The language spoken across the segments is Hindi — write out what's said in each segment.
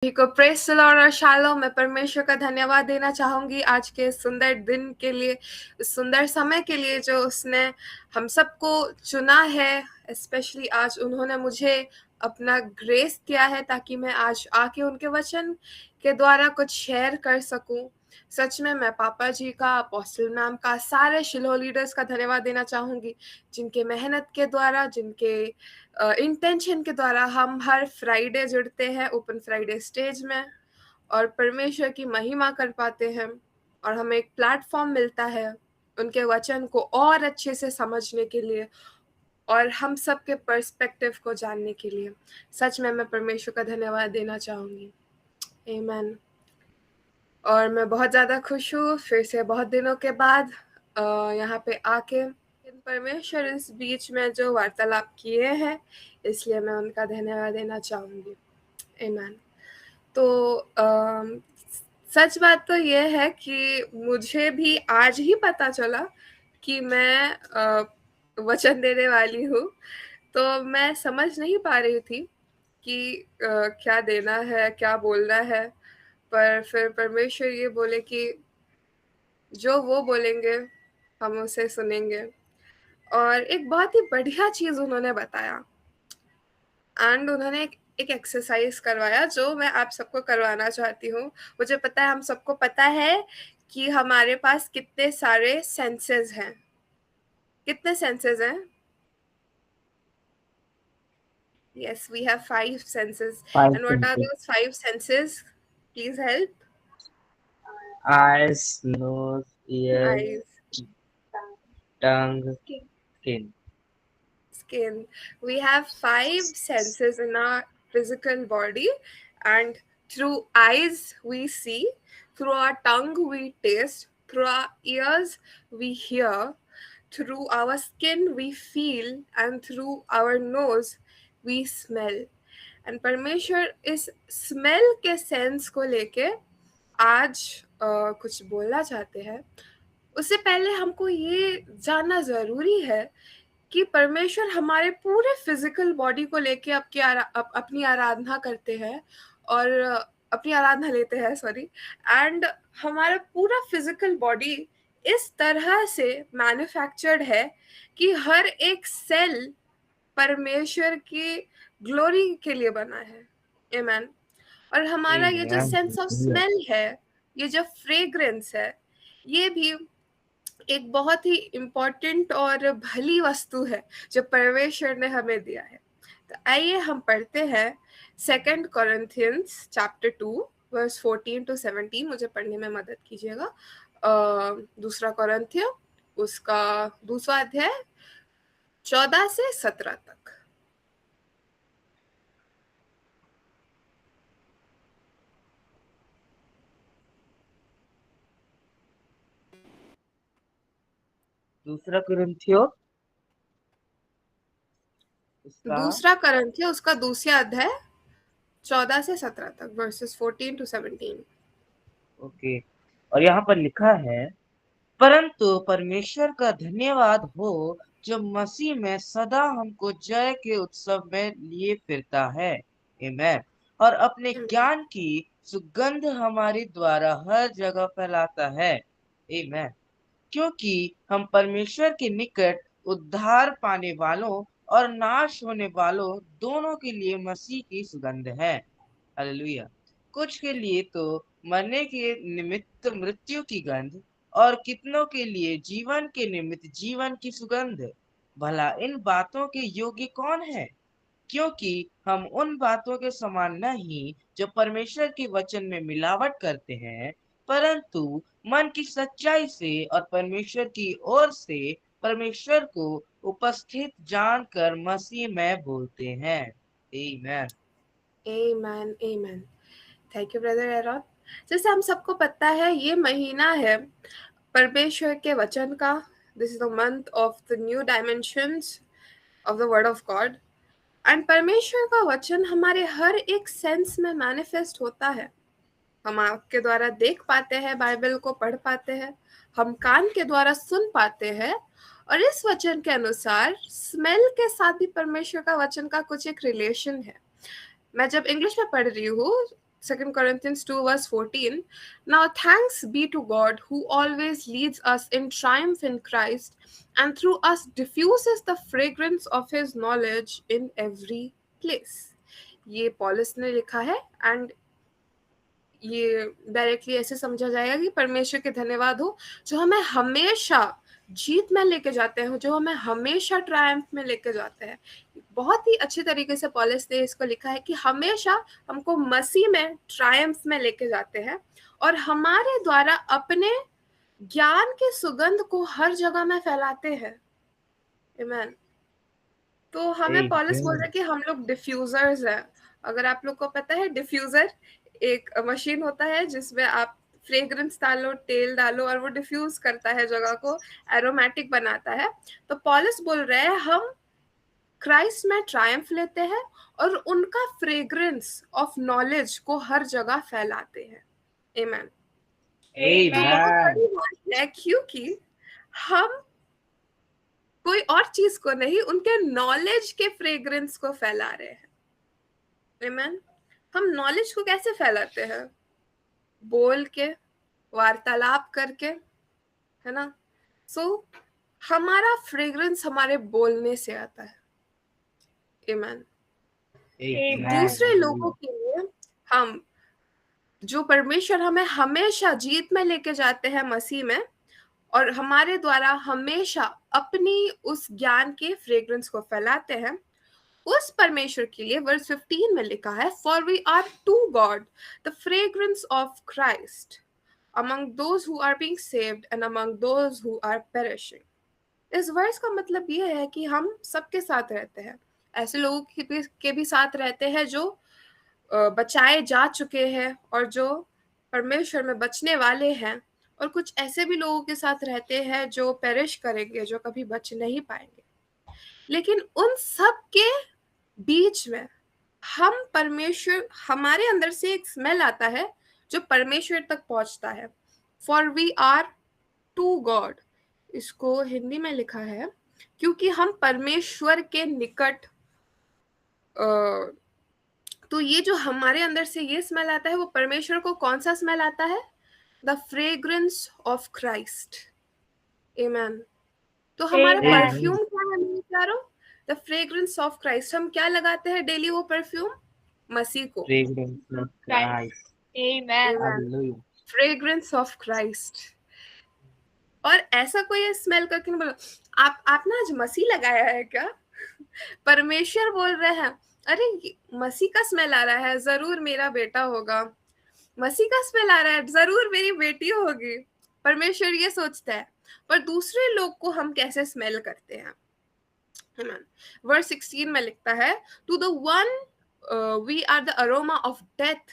को प्रेज़ द लॉर्ड और शालोम। मैं परमेश्वर का धन्यवाद देना चाहूँगी आज के सुंदर दिन के लिए, इस सुंदर समय के लिए जो उसने हम सबको चुना है। स्पेशली आज उन्होंने मुझे अपना ग्रेस दिया है ताकि मैं आज आके उनके वचन के द्वारा कुछ शेयर कर सकूँ। सच में मैं पापा जी का, अपोस्टल मैम का, सारे शिलोह लीडर्स का धन्यवाद देना चाहूँगी, जिनके मेहनत के द्वारा, जिनके इंटेंशन के द्वारा हम हर फ्राइडे जुड़ते हैं ओपन फ्राइडे स्टेज में और परमेश्वर की महिमा कर पाते हैं और हमें एक प्लेटफॉर्म मिलता है उनके वचन को और अच्छे से समझने के लिए और हम सबके पर्सपेक्टिव को जानने के लिए। सच में मैं परमेश्वर का धन्यवाद देना चाहूँगी। आमीन। और मैं बहुत ज़्यादा खुश हूँ फिर से बहुत दिनों के बाद यहाँ पे आके परमेश्वर इस बीच में जो वार्तालाप किए हैं, इसलिए मैं उनका धन्यवाद देना चाहूँगी। आमीन। तो सच बात तो ये है कि मुझे भी आज ही पता चला कि मैं वचन देने वाली हूँ, तो मैं समझ नहीं पा रही थी कि क्या देना है, क्या बोलना है, पर फिर परमेश्वर ये बोले कि जो वो बोलेंगे हम उसे सुनेंगे। और एक बहुत ही बढ़िया चीज़ उन्होंने बताया एंड उन्होंने एक एक्सरसाइज करवाया जो मैं आप सबको करवाना चाहती हूँ। मुझे पता है हम सबको पता है कि हमारे पास कितने सारे सेंसेस हैं। कितने सेंसेस हैं? Yes, we have 5 senses. Five And what are senses: those 5 senses? Please help. eyes, nose, ears, Eyes, tongue, skin. skin. We have 5 senses in our physical body, and through eyes we see, through our tongue we taste, through our ears we hear, through our skin we feel, and through our nose we smell. And परमेश्वर इस स्मेल के सेंस को लेके आज कुछ बोलना चाहते हैं। उससे पहले हमको ये जानना ज़रूरी है कि परमेश्वर हमारे पूरे फिजिकल बॉडी को लेके अपनी आराधना करते हैं और अपनी आराधना लेते हैं, सॉरी। एंड हमारा पूरा फिजिकल बॉडी इस तरह से मैन्युफैक्चर्ड है कि हर एक सेल परमेश्वर की ग्लोरी के लिए बना है। आमीन। और हमारा ये जो Amen. सेंस ऑफ स्मेल है, ये जो फ्रेग्रेंस है, ये भी एक बहुत ही इम्पोर्टेंट और भली वस्तु है जो परमेश्वर ने हमें दिया है। तो आइए हम पढ़ते हैं 2 Corinthians चैप्टर 2 वर्स 14 to 17। मुझे पढ़ने में मदद कीजिएगा। 2 Corinthians उसका दूसरा अध्याय 14 से 17 तक। दूसरा कुरिन्थियों दूसरा करंथिया उसका दूसरा अध्याय 14 से 17 तक, वर्सेस 14 to 17। ओके। और यहाँ पर लिखा है, परंतु परमेश्वर का धन्यवाद हो जो मसीह में सदा हमको जय के उत्सव में लिए फिरता है। आमेन। और अपने ज्ञान की सुगंध हमारी द्वारा हर जगह फैलाता है। आमेन। क्योंकि हम परमेश्वर के निकट उद्धार पाने वालों और नाश होने वालों दोनों के लिए मसीह की सुगंध है। हालेलुया। कुछ के लिए तो मरने के निमित्त मृत्यु की गंध और कितनों के लिए जीवन के निमित्त जीवन की सुगंध। भला इन बातों के योग्य कौन है? क्योंकि हम उन बातों के समान नहीं जो परमेश्वर के वचन में मिलावट करते हैं, परंतु मन की सच्चाई से और परमेश्वर की ओर से परमेश्वर को उपस्थित जानकर मसीह में बोलते हैं। आमीन। Amen, amen. Thank you brother Aaron. जैसे हम सबको पता है ये महीना है परमेश्वर के वचन का। This is the month of the new dimensions of the word of God. And परमेश्वर का वचन हमारे हर एक सेंस में मैनिफेस्ट होता है। हम आँख के द्वारा देख पाते हैं, बाइबल को पढ़ पाते हैं, हम कान के द्वारा सुन पाते हैं, और इस वचन के अनुसार स्मेल के साथ भी परमेश्वर का वचन का कुछ एक रिलेशन है। मैं जब इंग्लिश में पढ़ रही हूँ 2 Corinthians 2 verse 14. Now thanks be to God who always leads us in triumph in Christ and through us diffuses the fragrance of his knowledge in every place. ये पॉलस ने लिखा है एंड ये डायरेक्टली ऐसे समझा जाएगा कि परमेश्वर के धन्यवाद हो जो हमें हमेशा जीत में लेके जाते हैं, जो हमें हमेशा ट्रायम्फ में लेके जाते हैं। बहुत ही अच्छी तरीके से पॉलस ने इसको लिखा है कि हमेशा हमको मसीह में ट्रायम्फ में लेके जाते हैं और हमारे द्वारा अपने ज्ञान के सुगंध को हर जगह में फैलाते हैं। आमीन। तो हमें पॉलस बोल रहा है कि हम लोग डिफ्यूजर्स हैं। अगर आप लोग को पता है, डिफ्यूजर एक मशीन होता है जिसमें आप फ्रेग्रेंस डालो, तेल डालो और वो डिफ्यूज करता है, जगह को एरोमेटिक बनाता है। तो पॉलस बोल रहे हैं हम क्राइस्ट में ट्रायम्फ लेते हैं और उनका फ्रेग्रेंस ऑफ नॉलेज को हर जगह फैलाते हैं। आमीन। तो बहुत बड़ी बात है क्योंकि हम कोई और चीज को नहीं, उनके नॉलेज के फ्रेग्रेंस को फैला रहे हैं। आमीन। हम नॉलेज को कैसे फैलाते हैं? बोल के, वार्तालाप करके, है ना? सो हमारा फ्रेग्रेंस हमारे बोलने से आता है। आमीन। दूसरे लोगों के लिए हम, जो परमेश्वर हमें हमेशा जीत में लेके जाते हैं मसीह में, और हमारे द्वारा हमेशा अपनी उस ज्ञान के फ्रेग्रेंस को फैलाते हैं, उस परमेश्वर के लिए वर्स 15 में लिखा है, for we are to God the fragrance of Christ among those who are being saved and among those who are perishing. इस वर्स का मतलब ये है कि हम सबके साथ रहते हैं, ऐसे लोगों के भी साथ रहते हैं जो बचाए जा चुके हैं और जो परमेश्वर में बचने वाले हैं, और कुछ ऐसे भी लोगों के साथ रहते हैं जो पेरिश करेंगे, जो कभी बच नहीं पाएंगे। लेकिन उन सब के बीच में हम परमेश्वर, हमारे अंदर से एक स्मेल आता है जो परमेश्वर तक पहुंचता है। For we are to God, इसको हिंदी में लिखा है क्योंकि हम परमेश्वर के निकट, तो ये जो हमारे अंदर से ये स्मेल आता है, वो परमेश्वर को कौन सा स्मेल आता है? The fragrance of Christ. आमीन। तो हमारा परफ्यूम क्या है मेरे प्यारो? The fragrance of Christ. हम क्या लगाते हैं डेली वो परफ्यूम? मसीह को। Fragrance of Christ. और ऐसा कोई स्मेल करके नहीं बोलो आप ना आज मसीह लगाया है क्या? परमेश्वर बोल रहे हैं, अरे मसीह का स्मेल आ रहा है, जरूर मेरा बेटा होगा। मसीह का स्मेल आ रहा है, जरूर मेरी बेटी होगी। परमेश्वर ये सोचता है। पर दूसरे लोग को हम कैसे स्मेल करते हैं? वर्स 16 में लिखता है, to the one we are the aroma of death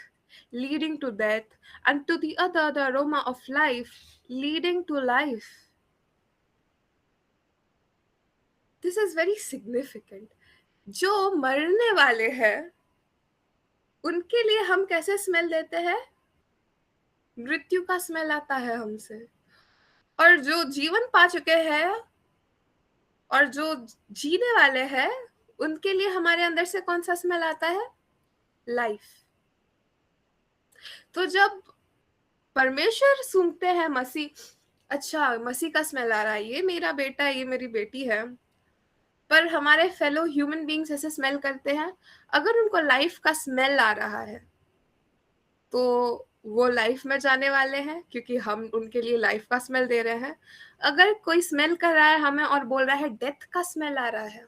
leading to death and to the other the aroma of life leading to life. This is very significant. जो मरने वाले हैं उनके लिए हम कैसे स्मेल देते हैं? मृत्यु का स्मेल आता है हमसे। और जो जीवन पा चुके हैं और जो जीने वाले हैं, उनके लिए हमारे अंदर से कौन सा स्मेल आता है? लाइफ। तो जब परमेश्वर सूंघते हैं मसीह, अच्छा मसीह का स्मेल आ रहा है, ये मेरा बेटा है, ये मेरी बेटी है। पर हमारे फेलो ह्यूमन बीइंग्स ऐसे स्मेल करते हैं, अगर उनको लाइफ का स्मेल आ रहा है तो वो लाइफ में जाने वाले हैं क्योंकि हम उनके लिए लाइफ का स्मेल दे रहे हैं। अगर कोई स्मेल कर रहा है हमें और बोल रहा है डेथ का स्मेल आ रहा है,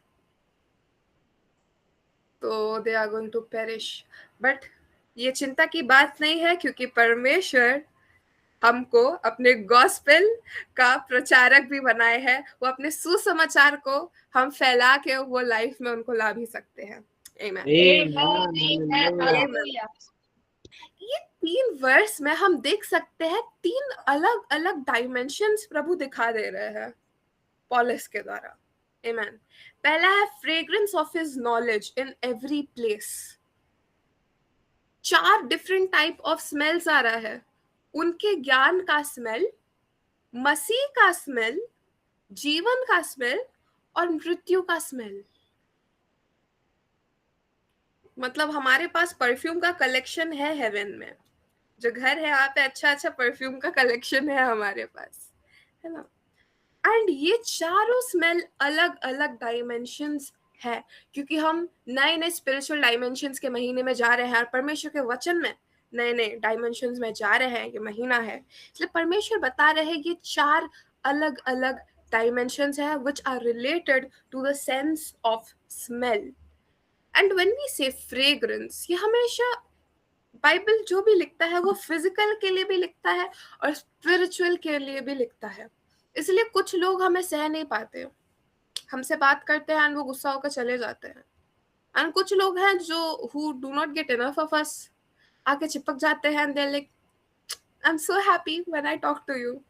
तो they are going to perish. But ये चिंता की बात नहीं है क्योंकि परमेश्वर हमको अपने गॉस्पेल का प्रचारक भी बनाए हैं। वो अपने सुसमाचार को हम फैला के वो लाइफ में उनको ला भी सकते हैं। ये 3 वर्स में हम देख सकते हैं 3 अलग अलग डायमेंशंस प्रभु दिखा दे रहे हैं पॉलस के द्वारा। आमीन। पहला है fragrance of his knowledge in every place. 4 different type of smells आ रहा है। उनके ज्ञान का स्मेल, मसीह का स्मेल, जीवन का स्मेल और मृत्यु का स्मेल। मतलब हमारे पास परफ्यूम का कलेक्शन है हेवन में, जो घर है वहाँ पे अच्छा अच्छा परफ्यूम का कलेक्शन है हमारे पास, है ना। एंड ये चारों स्मेल अलग अलग डायमेंशंस है, क्योंकि हम नए नए स्पिरिचुअल डायमेंशंस के महीने में जा रहे हैं और परमेश्वर के वचन में नए नए डायमेंशंस में जा रहे हैं, ये महीना है, इसलिए परमेश्वर बता रहे हैं ये चार अलग अलग डायमेंशंस है which are related to the sense of smell. And when we say fragrance, ये हमेशा बाइबल जो भी लिखता है वो फिजिकल के लिए भी लिखता है और स्पिरिचुअल के लिए भी लिखता है। इसलिए कुछ लोग हमें सह नहीं पाते, हमसे बात करते हैं और वो गुस्सा होकर चले जाते हैं, और कुछ लोग हैं जो who do not get enough of us, आके चिपक जाते हैं and they're like, I'm so happy when I talk to you.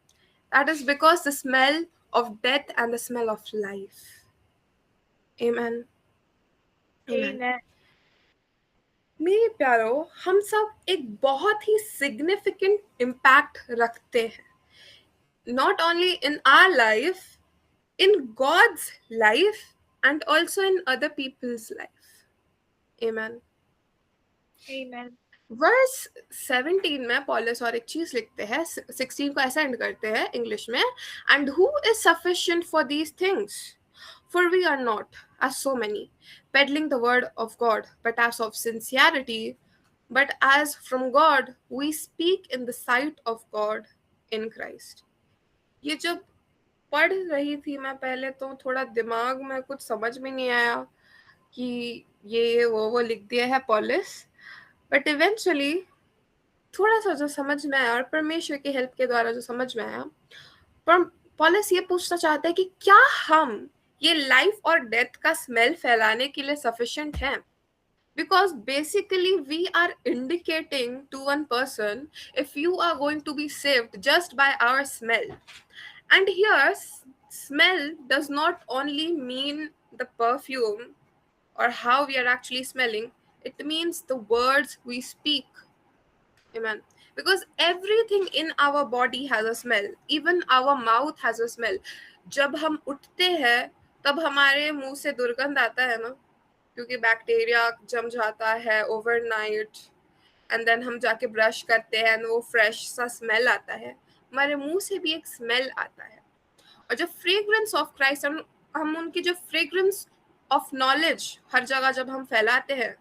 That is because the smell of death and the smell of life. Amen. Amen. Amen. मेरे प्यारो, हम सब एक बहुत ही सिग्निफिकेंट इम्पैक्ट रखते हैं, not only in our life, in God's life, and also in other people's life. Amen. Amen. Verse 17 में पॉलस और एक चीज लिखते हैं, 16 को ऐसा एंड करते हैं इंग्लिश में, and who is sufficient for these things, for we are not as so many peddling the word of God, but as of sincerity, but as from God we speak in the sight of God in Christ. ये जब पढ़ रही थी मैं पहले तो थोड़ा दिमाग में कुछ समझ में नहीं आया कि ये वो लिख दिया है पॉलिस, बट इवेंचुअली थोड़ा सा जो समझ में आया और परमेश्वर की हेल्प के द्वारा जो समझ में आया, पर पॉलिस ये पूछना चाहता है कि क्या हम ये लाइफ और डेथ का स्मेल फैलाने के लिए सफिशिएंट हैं? Because basically we are indicating to one person if you are going to be saved just by our smell. And here smell does not only mean the perfume or how we are actually smelling, it means the words we speak. Amen. Because everything in our body has a smell, even our mouth has a smell. जब हम उठते हैं तब हमारे मुंह से दुर्गंध आता है ना, क्योंकि बैक्टीरिया जम जाता है ओवरनाइट, एंड देन हम जाके ब्रश करते हैं and वो फ्रेश सा स्मेल आता है, हमारे मुंह से भी एक स्मेल आता है। और जो फ्रेग्रेंस ऑफ क्राइस्ट, हम उनकी जो फ्रेग्रेंस ऑफ नॉलेज हर जगह जब हम फैलाते हैं,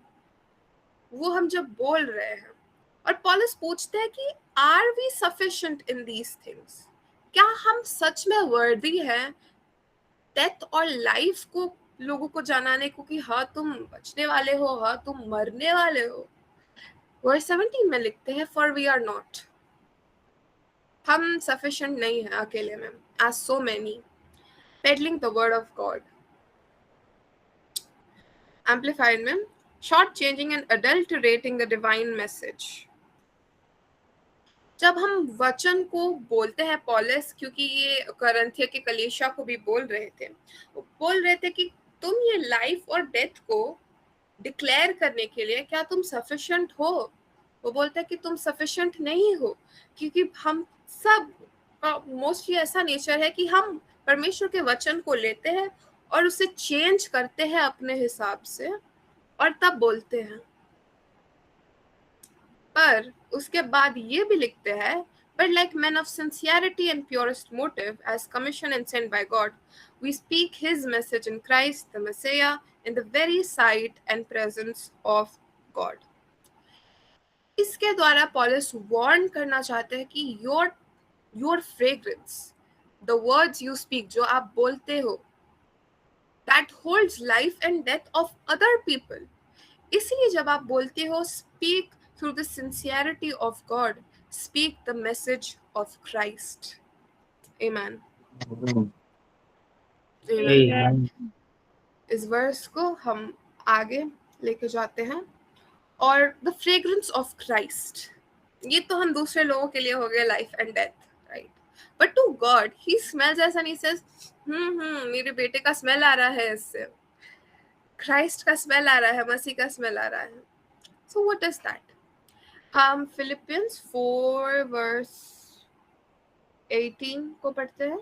वो हम जब बोल रहे हैं, और पॉलस पूछते हैं कि are we sufficient in these things, क्या हम सच में वर्दी हैं डेथ और लाइफ को लोगों को जनाने को कि हाँ तुम बचने वाले हो, हाँ तुम मरने वाले हो। वर्स 17 में लिखते हैं फॉर वी आर नॉट, हम सफिशिएंट नहीं है अकेले में, as so many peddling the word of God. Amplified में short changing and adulterating the divine message. जब हम वचन को बोलते हैं पॉलस, क्योंकि ये करंथिया के कलीसिया को भी बोल रहे थे, वो बोल रहे थे कि तुम ये लाइफ और डेथ को डिक्लेयर करने के लिए क्या तुम सफिशिएंट हो? वो बोलते हैं कि तुम सफिशिएंट नहीं हो, क्योंकि हम सब का मोस्टली ऐसा नेचर है कि हम परमेश्वर के वचन को लेते हैं और उसे चेंज करते हैं अपने हिसाब से और तब बोलते हैं। पर उसके बाद ये भी लिखते हैं, but like men of sincerity and purest motive, as commissioned and sent by God, we speak His message in Christ the Messiah in the very sight and presence of God. इसके द्वारा पॉलस वार्न करना चाहते हैं कि your fragrance, the words you speak, जो आप बोलते हो, that holds life and death of other people. इसलिए जब आप बोलते हो, speak through the sincerity of God, speak the message of Christ. Amen. Amen. Amen. Amen. इस वर्स को हम आगे लेके जाते हैं, और द फ्रेग्रेंस ऑफ क्राइस्ट, ये तो हम दूसरे लोगों के लिए हो गए life and death, right, but to God ही स्मेल्स ऐसा नहीं सेज मेरे बेटे का स्मेल आ रहा है, इससे क्राइस्ट का स्मेल आ रहा है, मसीह का स्मेल आ रहा है। So what is that? हम फिलिपियंस 4 वर्स 18 को पढ़ते हैं।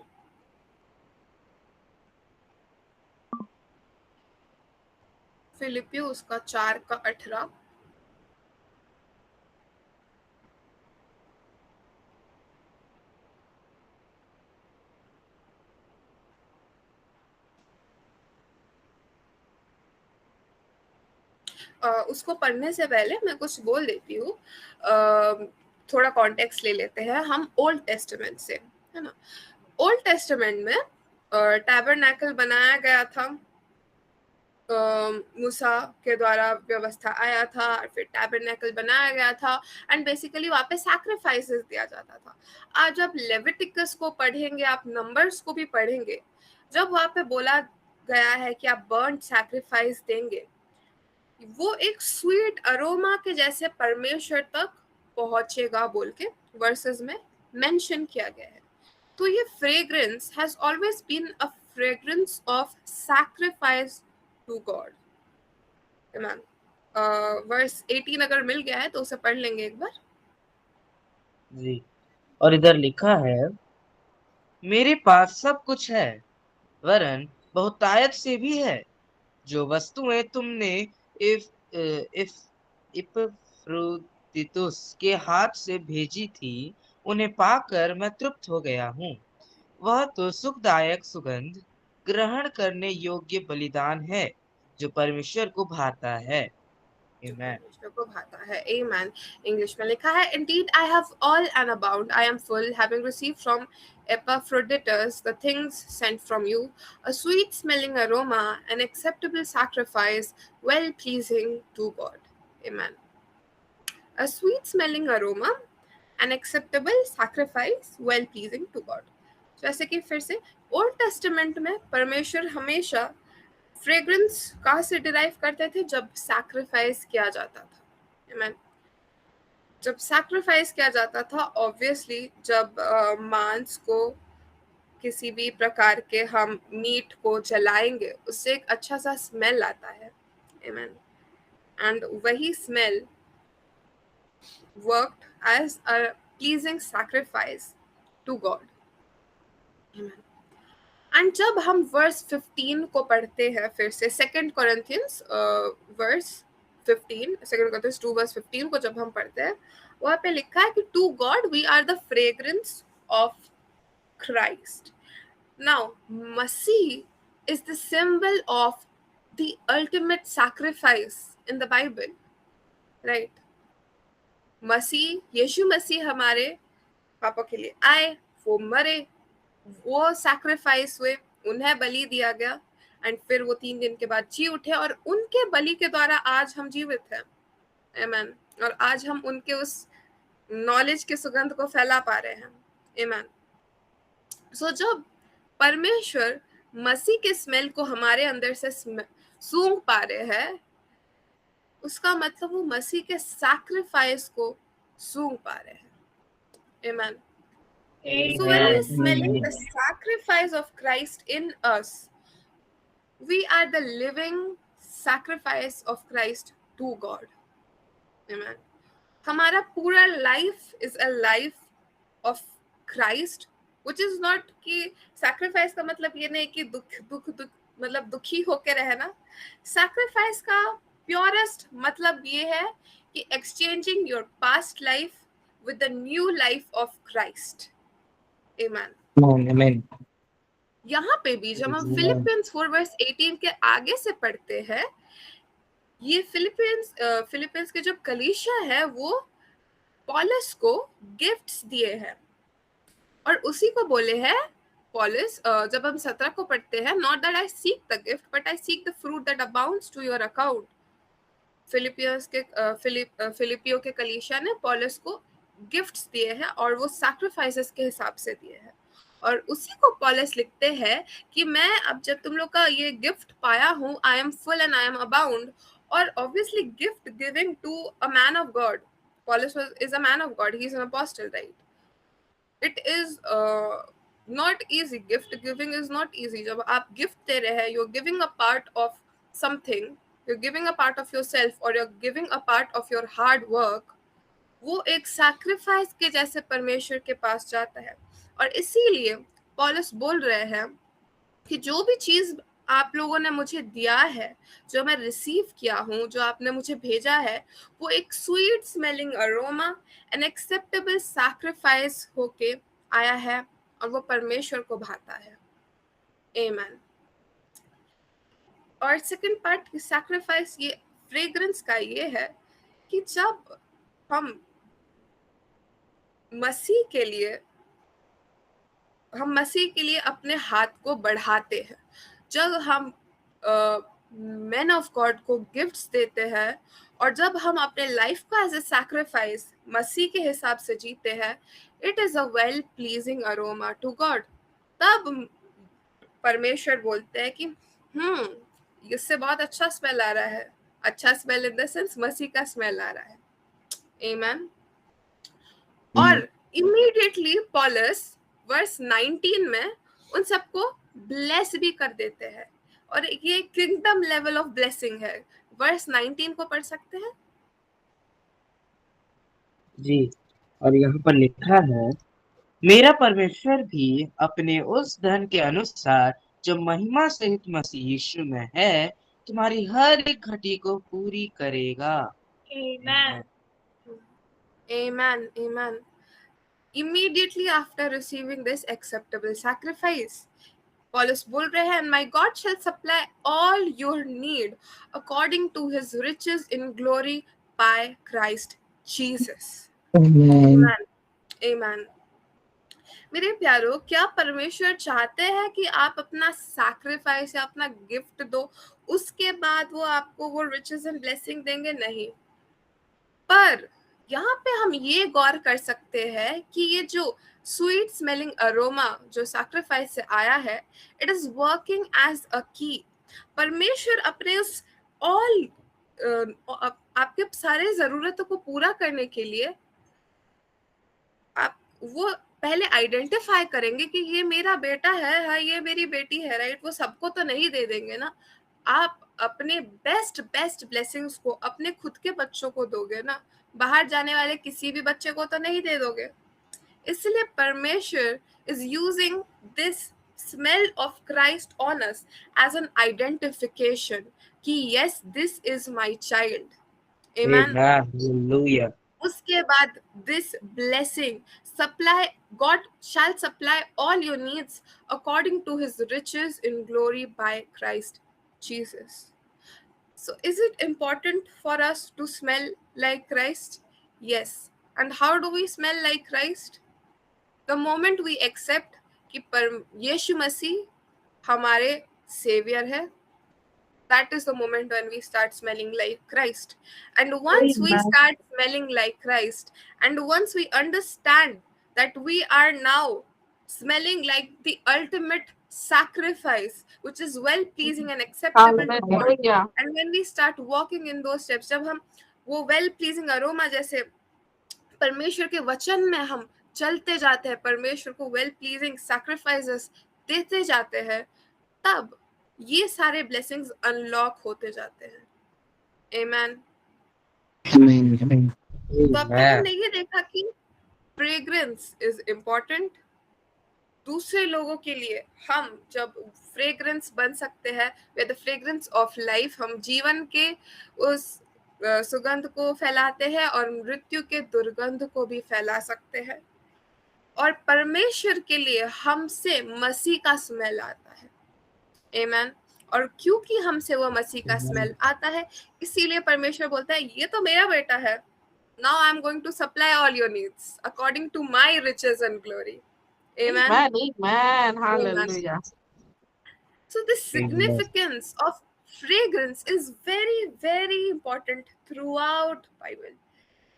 फिलिपियो उसका 4:18। उसको पढ़ने से पहले मैं कुछ बोल देती हूँ। थोड़ा कॉन्टेक्स्ट ले लेते हैं हम ओल्ड टेस्टामेंट से, है ना। ओल्ड टेस्टामेंट में टैबरनैकल बनाया गया था, मूसा के द्वारा व्यवस्था आया था, फिर टैबरनैकल बनाया गया था, एंड बेसिकली वहाँ पे सैक्रिफाइसेस दिया जाता था। आज आप लेविटिकस को पढ़ेंगे, आप नंबर्स को भी पढ़ेंगे, जब वहाँ पे बोला गया है कि आप बर्न सैक्रिफाइस देंगे, वो एक स्वीट अरोमा के जैसे परमेश्वर तक पहुंचेगा बोल के वर्सेस में मेंशन किया गया है। तो ये fragrance has always been a fragrance of sacrifice to God. Ma'am verse 18 अगर मिल गया है तो उसे पढ़ लेंगे एक बार। जी, और इधर लिखा है, मेरे पास सब कुछ है, वरन बहुतायत से भी है। जो वस्तुएं तुमने इफ इफ इपफ्रुदीतुस के हाथ से भेजी थी, उन्हें पाकर मैं तृप्त हो गया हूँ। वह तो सुखदायक सुगंध, ग्रहण करने योग्य बलिदान है, जो परमेश्वर को भाता है। जो आमेन। परमेश्वर को भाता है। Amen। इंग्लिश में लिखा है, Indeed I have all and abound, I am full, having received from Epaphroditus the things sent from you, a sweet smelling aroma, an acceptable sacrifice, well pleasing to God. Amen। A sweet smelling aroma, an acceptable sacrifice, well pleasing to God। जैसे कि फिर से ओल्ड टेस्टामेंट में परमेश्वर हमेशा फ्रेग्रेंस कहाँ से डिराइव करते थे? जब सैक्रिफाइस किया जाता था। Amen। जब सैक्रिफाइस किया जाता था, ऑब्वियसली जब मांस को किसी भी प्रकार के हम मीट को जलाएंगे, उससे एक अच्छा सा स्मेल आता है। Amen। एंड वही smell worked as a pleasing sacrifice to God. Amen। And जब हम वर्स 15 को पढ़ते हैं, फिर से second Corinthians verse 15, second Corinthians 2 verse 15 को जब हम पढ़ते हैं, वहां पे लिखा है कि to God we are the fragrance of Christ. Now मसीह is the symbol of the ultimate sacrifice in the Bible, right. मसीह, यीशु मसीह हमारे पापा के लिए आए, वो मरे, वो सैक्रिफाइस हुए, उन्हें बलि दिया गया, एंड फिर वो 3 दिन के बाद जी उठे, और उनके बलि के द्वारा आज हम जीवित हैं। आमेन। और आज हम उनके उस नॉलेज के सुगंध को फैला पा रहे हैं। आमेन। सो जब परमेश्वर मसीह के स्मेल को हमारे अंदर से सूंघ पा रहे हैं, उसका मतलब वो मसीह के सैक्रिफाइस को सूंघ पा रहे हैं। आमेन। So when we are smelling the sacrifice of Christ in us, we are the living sacrifice of Christ to God. Amen। हमारा पूरा life is a life of Christ, which is not कि sacrifice का मतलब ये नहीं कि दुख दुख दुख मतलब दुखी होके रहना। sacrifice का purest मतलब ये है कि exchanging your past life with the new life of Christ। Amen। आमेन। यहाँ पे भी जब हम फिलिपियंस 4 वर्स 18 के आगे से पढ़ते हैं, ये फिलिपियंस के जो कलीसिया है, वो पॉलस को गिफ्ट्स दिए हैं, और उसी को बोले हैं पॉलस, जब हम 17 को पढ़ते हैं, not that I seek the gift but I seek the fruit that abounds to your account. फिलिपियो के कलीसिया ने पॉलस को गिफ्ट्स दिए हैं, और वो सैक्रिफाइसेस के हिसाब से दिए हैं, और उसी को पॉलस लिखते हैं कि मैं अब जब तुम लोग का ये गिफ्ट पाया हूँ, I am full and I am abound. और obviously gift giving to a man of God, पॉलस is a man of God, he is an apostle, right. It is not easy, gift giving is not easy. जब आप गिफ्ट दे रहे हैं, you are giving a part of something, you're giving a part of yourself, or you're giving a part of your hard work, वो एक सैक्रिफाइस के जैसे परमेश्वर के पास जाता है। और इसीलिए पौलुस बोल रहे हैं कि जो भी चीज आप लोगों ने मुझे दिया है, जो मैं रिसीव किया हूँ, जो आपने मुझे भेजा है, वो एक sweet smelling aroma and acceptable sacrifice होके आया है और वो परमेश्वर को भाता है। आमेन। और सेकंड पार्ट सैक्रिफाइस ये फ्रेग्रेंस का ये है कि जब हम मसीह के लिए अपने हाथ को बढ़ाते हैं, जब हम मैन ऑफ गॉड को गिफ्ट्स देते हैं और जब हम अपने लाइफ को एज ए सैक्रिफाइस मसीह के हिसाब से जीते हैं, it is a well pleasing aroma to God. तब परमेश्वर बोलते हैं कि इससे बहुत अच्छा स्मेल आ रहा है। अच्छा स्मेल इन द सेंस मसीह का स्मेल आ रहा है। आमेन। और इमीडिएटली पॉलस वर्स 19 में उन सबको ब्लेस भी कर देते हैं, और ये किंगडम लेवल ऑफ ब्लेसिंग है। वर्स 19 को पढ़ सकते हैं? जी, और यहाँ पर लिखा है, मेरा परमेश्वर भी अपने उस धन के अनुसार जो महिमा सहित मसीह यीशु में है, तुम्हारी हर एक घटी को पूरी करेगा। Amen. Amen. Amen. Immediately after receiving this acceptable sacrifice, पॉलस बोल रहे हैं, my God shall supply all your need according to his riches in glory by Christ Jesus. Amen. Amen. मेरे प्यारो, क्या परमेश्वर चाहते हैं कि आप अपना सैक्रिफाइस या अपना गिफ्ट दो, उसके बाद वो आपको वो रिचेस एंड ब्लेसिंग देंगे? नहीं। पर यहाँ पे हम ये गौर कर सकते हैं कि ये जो स्वीट स्मेलिंग अरोमा जो सैक्रिफाइस से आया है, it is working as a की। परमेश्वर अपने उस ऑल आपके सारे जरूरतों को पूरा करने के लिए आप वो पहले आइडेंटिफाई करेंगे कि ये मेरा बेटा है, हाँ ये मेरी बेटी है, राइट? वो सबको तो नहीं दे देंगे ना। आप अपने बेस्ट बेस्ट ब्लेसिंग्स को अपने खुद के बच्चों को दोगे ना, बाहर जाने वाले किसी भी बच्चे को तो नहीं दे दोगे। इसलिए परमेश्वर is using this smell of Christ on us as an identification कि yes this is my child. Amen. Hallelujah. उसके बाद this blessing supply, God shall supply all your needs according to his riches in glory by Christ Jesus. So is it important for us to smell like Christ? Yes. And how do we smell like Christ? The moment we accept कि यीशु मसीह हमारे सेवियर है, that is the moment when we start smelling like Christ. And once we start smelling like Christ, and once we understand that we are now smelling like the ultimate sacrifice, which is well pleasing and acceptable to God, Hallelujah. and when we start walking in those steps, जब हम वो well pleasing aroma जैसे परमेश्वर के वचन में हम चलते जाते हैं, परमेश्वर को वेल प्लीजिंग सैक्रिफाइसेस देते जाते हैं, तब ये सारे ब्लेसिंग्स अनलॉक होते जाते हैं। आमेन। तो अब तक हमने ये देखा कि फ्रेग्रेंस इज इम्पोर्टेंट। दूसरे लोगों के लिए हम जब फ्रेग्रेंस बन सकते हैं, way the fragrance of life, हम जीवन के उस सुगंध को फैलाते हैं और मृत्यु के दुर्गंध को भी फैला सकते हैं। और परमेश्वर के लिए हमसे मसीह का स्मेल आता है। आमेन। और क्योंकि हमसे वो मसीह का स्मेल आता है, इसीलिए परमेश्वर बोलता है ये तो मेरा बेटा है, now I am going to supply all your needs according to my riches and glory. Amen. Amen. Hallelujah. So the significance of fragrance is very very important throughout Bible.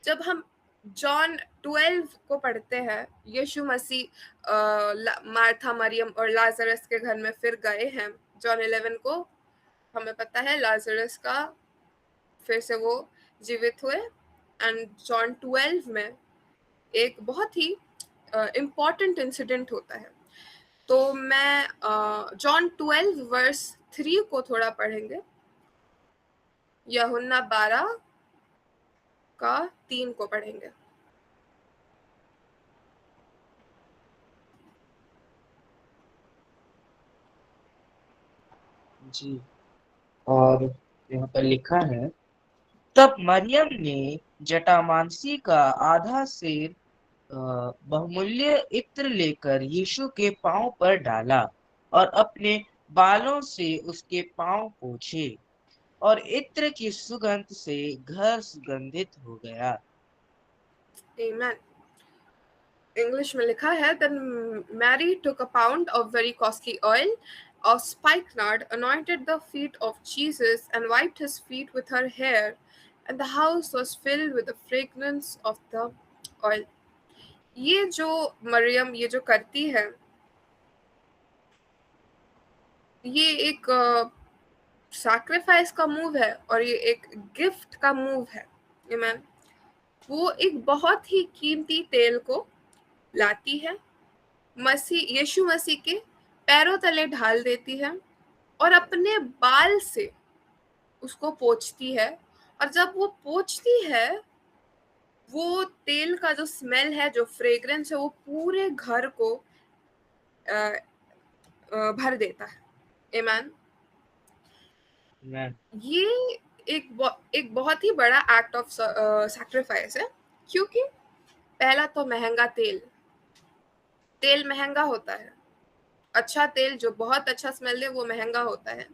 जब हम जॉन 12 को पढ़ते हैं, यीशु मसीह मार्था मरियम और लाजरस के घर में फिर गए हैं। जॉन 11 को हमें पता है लाजरस का फिर से वो जीवित हुए, एंड जॉन 12 में एक बहुत ही इम्पॉर्टेंट इंसिडेंट होता है। तो मैं जॉन 12 वर्स 3 को थोड़ा पढ़ेंगे, यूहन्ना 12 का 3 को पढ़ेंगे। जी। और यहाँ पर लिखा है, तब मरियम ने जटामांसी का आधा सेर बहुमूल्य इत्र लेकर यीशु के पांव पर डाला और अपने बालों से उसके पांव पोंछे, और इत्र की सुगंध से घर सुगंधित हो गया। Amen. English में लिखा है, then Mary took a pound of very costly oil of spikenard, anointed the feet of Jesus, and wiped his feet with her hair, and the house was filled with the fragrance of the oil. ये जो मरियम ये जो करती है, ये एक सैक्रिफाइस का मूव है और ये एक गिफ्ट का मूव है। आमीन। वो एक बहुत ही कीमती तेल को लाती है, यीशु मसीह के पैरों तले ढाल देती है और अपने बाल से उसको पोंछती है, और जब वो पोंछती है, वो तेल का जो स्मेल है, जो फ्रेग्रेंस है, वो पूरे घर को भर देता है। आमीन। Amen. ये एक बहुत ही बड़ा एक्ट ऑफ सैक्रिफाइस है, क्योंकि पहला तो महंगा तेल महंगा होता है। अच्छा तेल जो बहुत अच्छा स्मेल दे वो महंगा होता है,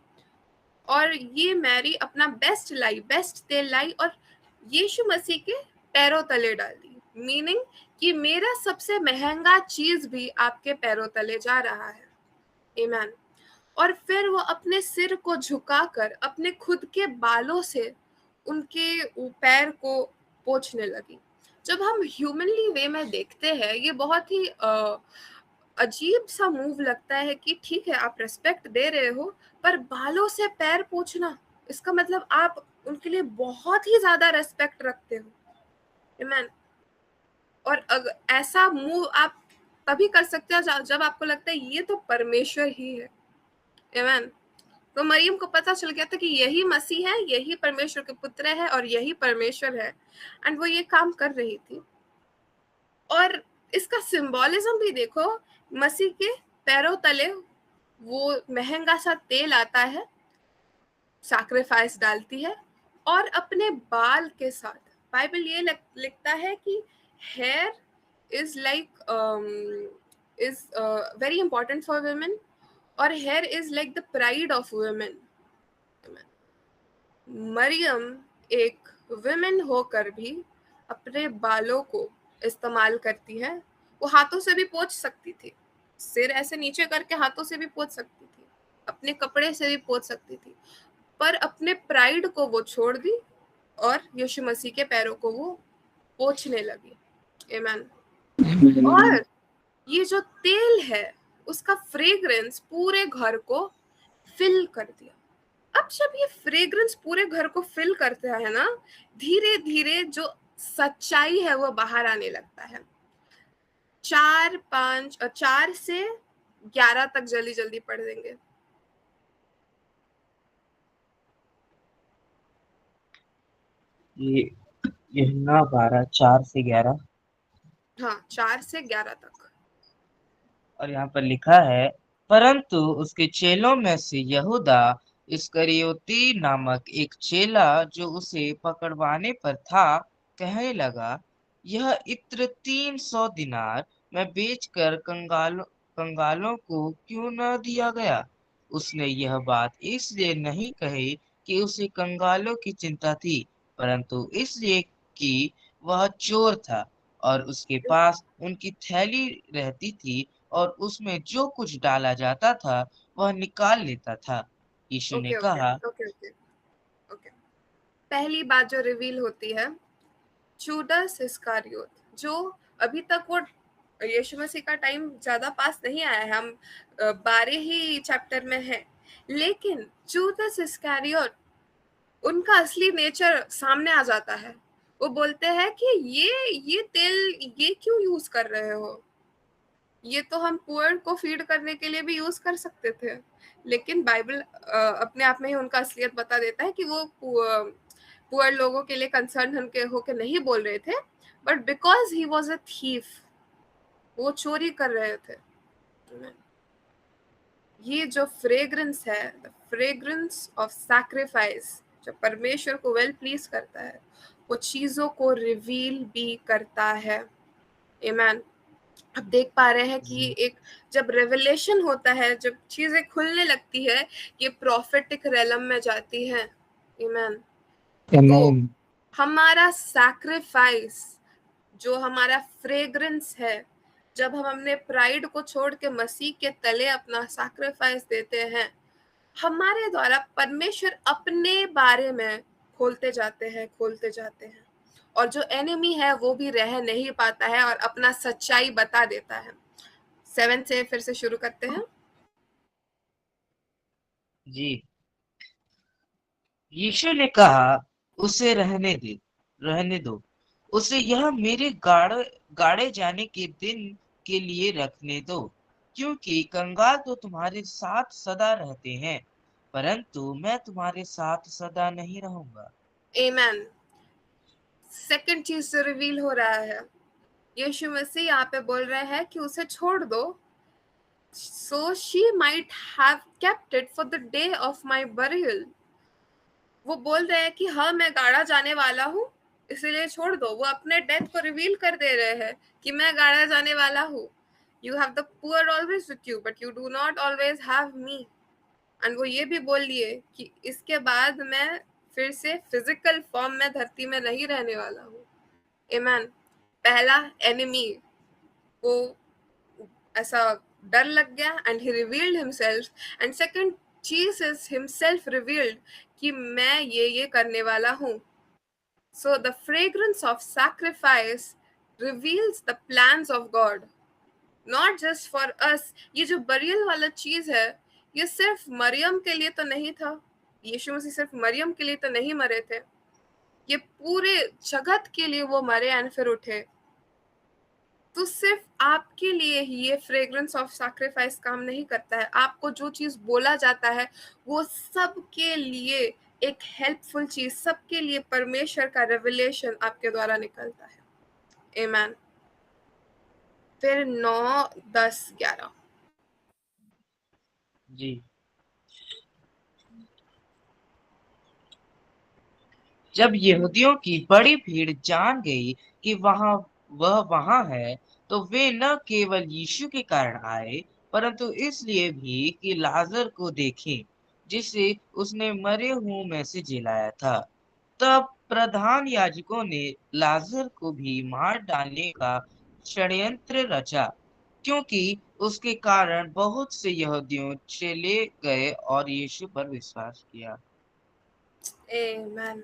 और ये मैरी अपना बेस्ट तेल लाई और यीशु मसीह के पैरों तले डाल दी, मीनिंग कि मेरा सबसे महंगा चीज भी आपके पैरों तले जा रहा है। आमीन। और फिर वो अपने सिर को झुकाकर अपने खुद के बालों से उनके पैर को पोंछने लगी। जब हम ह्यूमनली वे में देखते हैं, ये बहुत ही अजीब सा मूव लगता है कि ठीक है आप रेस्पेक्ट दे रहे हो, पर बालों से पैर पोंछना, इसका मतलब आप उनके लिए बहुत ही ज्यादा रेस्पेक्ट रखते हो। आमीन। और ऐसा मूव आप तभी कर सकते हो जब आपको लगता है ये तो परमेश्वर ही है। आमीन। तो मरियम को पता चल गया था कि यही मसीह है, यही परमेश्वर के पुत्र है और यही परमेश्वर है, एंड वो ये काम कर रही थी। और इसका सिंबॉलिज्म भी देखो, मसीह के पैरों तले वो महंगा सा तेल आता है, सैक्रिफाइस डालती है, और अपने बाल के साथ बाइबल ये लिखता है कि hair is very important for women, और hair is like the pride of women. मरियम एक वुमेन होकर भी अपने बालों को इस्तेमाल करती है। वो हाथों से भी पोंछ सकती थी, सिर ऐसे नीचे करके हाथों से भी पोंछ सकती थी, अपने कपड़े से भी पोंछ सकती थी, पर अपने प्राइड को वो छोड़ दी और यीशु मसीह के पैरों को वो पोंछने लगी। आमीन। और ये जो तेल है उसका फ्रेग्रेंस पूरे घर को फिल कर दिया। अब जब ये फ्रेग्रेंस पूरे घर को फिल करता है ना, धीरे धीरे जो सच्चाई है वो बाहर आने लगता है। 4 से 11 तक जल्दी जल्दी पढ़ देंगे। ये यूहन्ना 12:4 से 11। हाँ, 4 से 11 तक। और यहाँ पर लिखा है, परंतु उसके चेलों में से यहूदा इस्करियोती नामक एक चेला जो उसे पकड़वाने पर था, कहने लगा, यह इत्र 300 दिनार में बेचकर कंगालों को क्यों न दिया गया। उसने यह बात इसलिए नहीं कही कि उसे कंगालों की चिंता थी, परंतु इसलिए कि वह चोर था और उसके पास उनकी थैली रहती थी और उसमें जो कुछ डाला जाता था वह निकाल लेता था। यीशु ने ओके ओके कहा, ओके ओके ओके। पहली बात जो रिवील होती है, जूडास इस्करियोत, जो अभी तक वो यीशु मसीह का टाइम ज्यादा पास नहीं आया है, हम 12 ही चैप्टर में है, लेकिन जूडास इस्करियोत उनका असली नेचर सामने आ जाता है। वो बोलते हैं कि ये तेल ये क्यों यूज कर रहे हो, ये तो हम पुअर को फीड करने के लिए भी यूज कर सकते थे। लेकिन बाइबल अपने आप में ही उनका असलियत बता देता है कि वो पुअर लोगों के लिए कंसर्न होके नहीं बोल रहे थे, but because he was a thief, वो चोरी कर रहे थे। ये जो फ्रेग्रेंस है, द फ्रेग्रेंस ऑफ सैक्रिफाइस, जो परमेश्वर को वेल प्लीज करता है, वो चीजों को रिवील भी करता है। आमीन। अब देख पा रहे हैं कि एक जब रेवलेशन होता है, जब चीजें खुलने लगती है, ये प्रॉफिटिक रेलम में जाती है। आमीन। तो हमारा सैक्रिफाइस, जो हमारा फ्रेग्रेंस है, जब हम अपने प्राइड को छोड़ के मसीह के तले अपना सैक्रिफाइस देते हैं, हमारे द्वारा परमेश्वर अपने बारे में खोलते जाते हैं, और जो एनिमी है वो भी रह नहीं पाता है और अपना सच्चाई बता देता है। 7 से फिर से शुरू करते हैं। जी। यीशु ने कहा, उसे रहने दो, उसे यह मेरे गाड़े जाने के दिन के लिए रखने दो, क्योंकि कंगाल तो तुम्हारे साथ सदा रहते हैं, परंतु मैं तुम्हारे साथ सदा नहीं रहूंगा। आमीन। सेकंड चीज जो रिवील हो रहा है, यीशु मसीह यहाँ पे बोल रहे हैं कि उसे छोड़ दो, so she might have kept it for the day of my burial। वो बोल रहे हैं कि हाँ, मैं गाड़ा जाने वाला हूँ, इसीलिए छोड़ दो। वो अपने डेथ को रिवील कर दे रहे हैं कि मैं गाड़ा जाने वाला हूँ। You have the poor always with you, but you do not always have me. And वो ये भी बोल लिए कि इसके बाद मैं फिर से फिजिकल फॉर्म में धरती में नहीं रहने वाला हूँ। आमीन। पहला एनिमी को ऐसा डर लग गया, and he revealed himself, and second Jesus himself revealed कि मैं ये करने वाला हूँ। So the fragrance of sacrifice reveals the plans of God, not just for us. ये जो बरियल वाला चीज है, ये सिर्फ मरियम के लिए तो नहीं था, यीशु मसीह सिर्फ मरियम के लिए तो नहीं मरे थे, ये पूरे जगत के लिए वो मरे एंड फिर उठे। तो सिर्फ आपके लिए ही ये फ्रेग्रेंस ऑफ सैक्रिफाइस काम नहीं करता है। आपको जो चीज बोला जाता है वो सबके लिए एक हेल्पफुल चीज, सबके लिए परमेश्वर का रेवलेशन आपके द्वारा निकलता है। आमीन। फिर 9, 10, 11। जी। जब यहूदियों की बड़ी भीड़ जान गई कि वह वहां है, तो वे न केवल यीशु के कारण आए, परंतु इसलिए भी कि लाजर को देखें, जिसे उसने मरे हुओं में से जिलाया था। तब प्रधान याजकों ने लाजर को भी मार डालने का षड्यंत्र रचा, क्योंकि उसके कारण बहुत से यहूदियों चले गए और यीशु पर विश्वास किया। आमीन।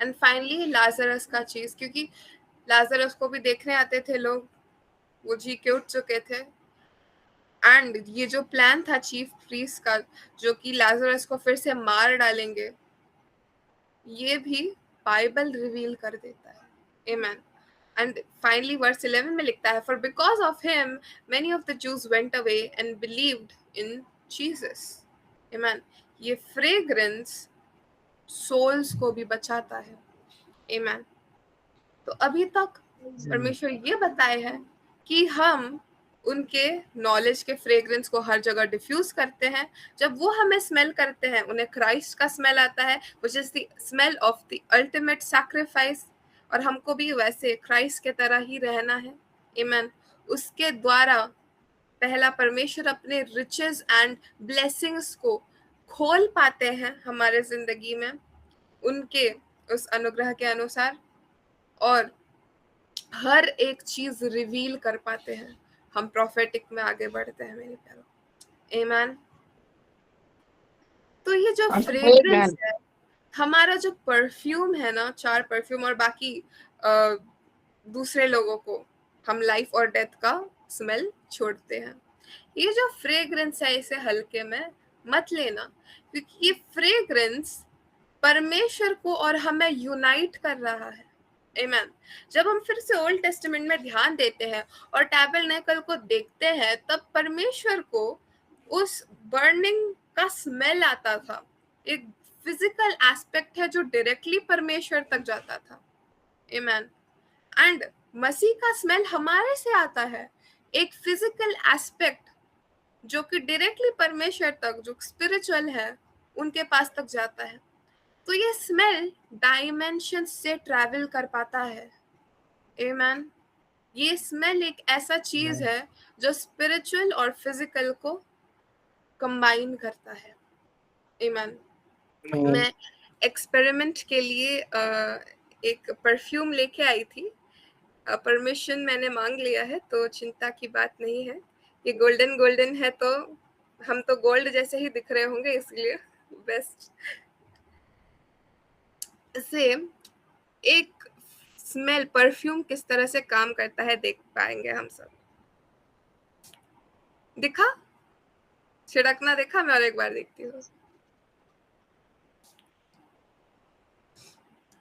एंड फाइनली लाजरस का चीज, क्योंकि लाजरस को भी देखने आते थे लोग, वो जी के उठ चुके थे। एंड ये जो प्लान था चीफ प्रीस्ट का, जो कि लाजरस को फिर से मार डालेंगे, ये भी बाइबल रिवील कर देता है। आमीन। एंड फाइनली वर्स 11 में लिखता है, for because of him many of the juice went away and believed in Jesus. आमीन। ये फ्रेग्रेंस सोल्स को भी बचाता है। आमीन। तो अभी तक परमेश्वर ये बताए हैं कि हम उनके नॉलेज के फ्रेग्रेंस को हर जगह डिफ्यूज करते हैं। जब वो हमें स्मेल करते हैं, उन्हें क्राइस्ट का स्मेल आता है, which is the smell of the ultimate sacrifice. और हमको भी वैसे क्राइस्ट के तरह ही रहना है। आमीन। उसके द्वारा पहला परमेश्वर अपने रिचेस एंड ब्लेसिंग्स को खोल पाते हैं हमारे जिंदगी में, उनके उस अनुग्रह के अनुसार, और हर एक चीज रिवील कर पाते हैं। हम प्रोफेटिक में आगे बढ़ते हैं मेरे प्यारों। आमीन। तो ये जो फ्रेग्रेंस Amen. है, हमारा जो परफ्यूम है ना, 4 परफ्यूम और बाकी दूसरे लोगों को हम लाइफ और डेथ का स्मेल छोड़ते हैं। ये जो फ्रेग्रेंस है, इसे हल्के में मत लेना, क्योंकि ये फ्रेग्रेंस परमेश्वर को और हमें यूनाइट कर रहा है। आमीन। जब हम फिर से ओल्ड टेस्टामेंट में ध्यान देते हैं और टैबरनेकल को देखते हैं, तब परमेश्वर को उस बर्निंग का स्मेल आता था। एक फिजिकल एस्पेक्ट है जो डायरेक्टली परमेश्वर तक जाता था। आमीन। एंड मसीह का स्मेल हमारे से आता है, एक फिजिकल एस्पेक्ट जो कि डायरेक्टली परमेश्वर तक, जो स्पिरिचुअल है, उनके पास तक जाता है। तो ये स्मेल डायमेंशन से ट्रैवल कर पाता है। आमेन। ये स्मेल एक ऐसा चीज है जो स्पिरिचुअल और फिजिकल को कंबाइन करता है। आमेन। मैं एक्सपेरिमेंट के लिए एक परफ्यूम लेके आई थी। परमिशन मैंने मांग लिया है, तो चिंता की बात नहीं है। ये गोल्डन गोल्डन है, तो हम तो गोल्ड जैसे ही दिख रहे होंगे, इसलिए बेस्ट से एक स्मेल परफ्यूम किस तरह से काम करता है देख पाएंगे हम सब। दिखा छिड़कना, देखा? मैं और एक बार देखती हूँ।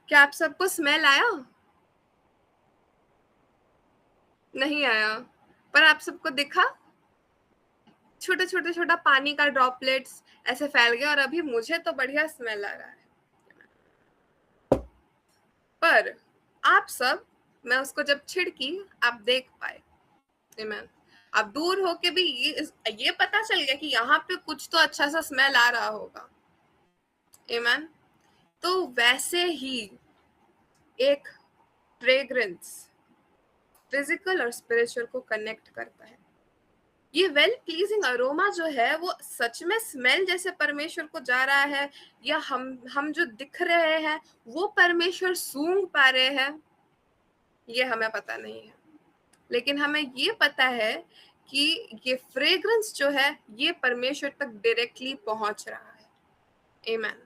क्या आप सबको स्मेल आया? नहीं आया, पर आप सबको दिखा? छोटे छोटे छोटा पानी का ड्रॉपलेट्स ऐसे फैल गया, और अभी मुझे तो बढ़िया स्मेल आ रहा है। पर आप सब, मैं उसको जब छिड़की, आप देख पाए। आमेन। आप दूर होके भी ये पता चल गया कि यहाँ पे कुछ तो अच्छा सा स्मेल आ रहा होगा। आमेन। तो वैसे ही एक फ्रेग्रेंस फिजिकल और स्पिरिचुअल को कनेक्ट करता है। ये वेल प्लीजिंग अरोमा जो है, वो सच में स्मेल जैसे परमेश्वर को जा रहा है, या हम जो दिख रहे हैं वो परमेश्वर सूंघ पा रहे हैं, ये हमें पता नहीं है। लेकिन हमें ये पता है कि ये फ्रेग्रेंस जो है, ये परमेश्वर तक डायरेक्टली पहुंच रहा है। आमेन।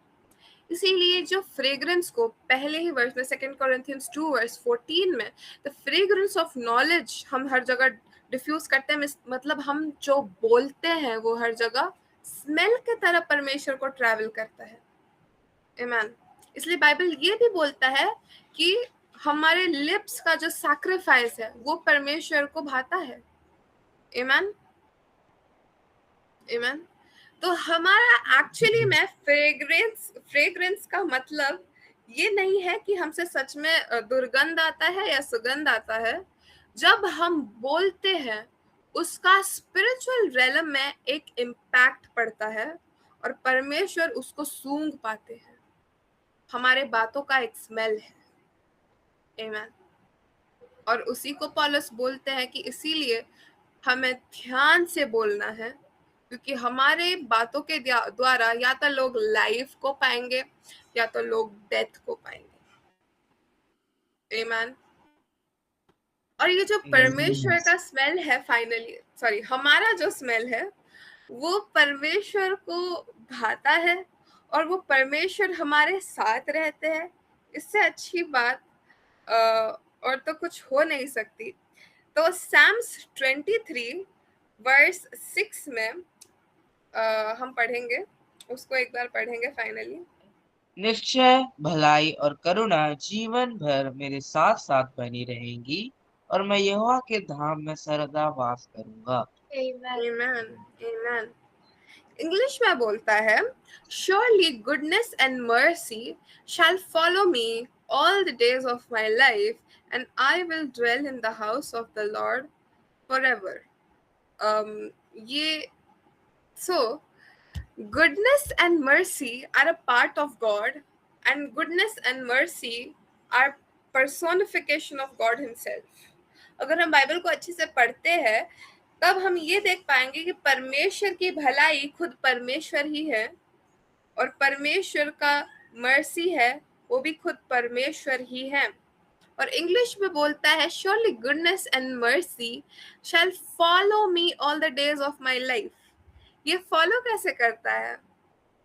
इसीलिए जो फ्रेग्रेंस को पहले ही वर्ष में 2 Corinthians 2:14 में द फ्रेग्रेंस ऑफ नॉलेज हम हर जगह डिफ्यूज करते हैं, मतलब हम जो बोलते हैं वो हर जगह स्मेल के तरह परमेश्वर को ट्रैवल करता है। आमेन। इसलिए बाइबल ये भी बोलता है कि हमारे लिप्स का जो सैक्रिफाइस है वो परमेश्वर को भाता है। आमेन। आमेन। तो हमारा एक्चुअली में फ्रेग्रेंस का मतलब ये नहीं है कि हमसे सच में दुर्गंध आता है या सुगंध आता है। जब हम बोलते हैं उसका स्पिरिचुअल रेलम में एक इम्पैक्ट पड़ता है, और परमेश्वर उसको सूंघ पाते हैं। हमारे बातों का एक स्मेल है। आमेन। और उसी को पौलुस बोलते हैं कि इसीलिए हमें ध्यान से बोलना है, क्योंकि हमारे बातों के द्वारा या तो लोग लाइफ को पाएंगे या तो लोग डेथ को पाएंगे। आमेन। और ये जो परमेश्वर का स्मेल है, फाइनली हमारा जो स्मेल है वो परमेश्वर को भाता है, और वो परमेश्वर हमारे साथ रहते हैं। इससे अच्छी बात और तो कुछ हो नहीं सकती। तो Psalms 23:6 में हम पढ़ेंगे, उसको एक बार पढ़ेंगे फाइनली। निश्चय भलाई और करुणा जीवन भर मेरे साथ साथ बनी रहेंगी, और मैं यहोवा के धाम में सदा वास करूंगा। आमेन। आमेन। इंग्लिश में बोलता है, Surely goodness and mercy shall follow me all the days of my life, and I will dwell in the house of the Lord forever. ये so goodness and mercy are a part of God, and goodness and mercy are personification of God himself. अगर हम बाइबल को अच्छे से पढ़ते हैं तब हम ये देख पाएंगे कि परमेश्वर की भलाई खुद परमेश्वर ही है, और परमेश्वर का मर्सी है वो भी खुद परमेश्वर ही है। और इंग्लिश में बोलता है, Surely goodness and mercy shall follow me all the days of my life. ये फॉलो कैसे करता है?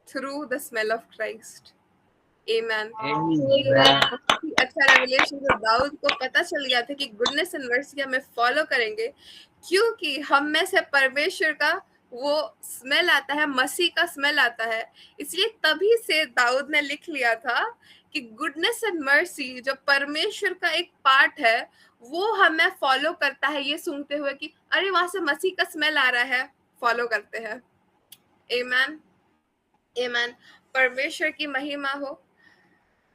Through the smell of Christ. Amen. अच्छा रेवलेशन जो दाऊद को पता चल गया था कि गुडनेस एंड मर्सी हमें फॉलो करेंगे, क्योंकि हम में से परमेश्वर का वो स्मेल आता है, मसीह का स्मेल आता है। इसलिए तभी से दाऊद ने लिख लिया था कि गुडनेस एंड मर्सी जो परमेश्वर का एक पार्ट है वो हमें फॉलो करता है, ये सुनते हुए कि अरे वहां से मसीह का स्मेल आ रहा है, फॉलो करते हैं। आमेन। आमेन। परमेश्वर की महिमा हो,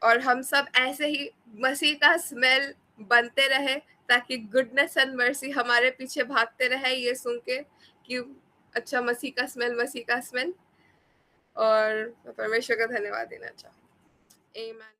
और हम सब ऐसे ही मसीह का स्मेल बनते रहे, ताकि गुडनेस एंड मर्सी हमारे पीछे भागते रहे, ये सुन के कि अच्छा मसीह का स्मेल और मैं परमेश्वर का धन्यवाद देना चाहूँ। आमीन।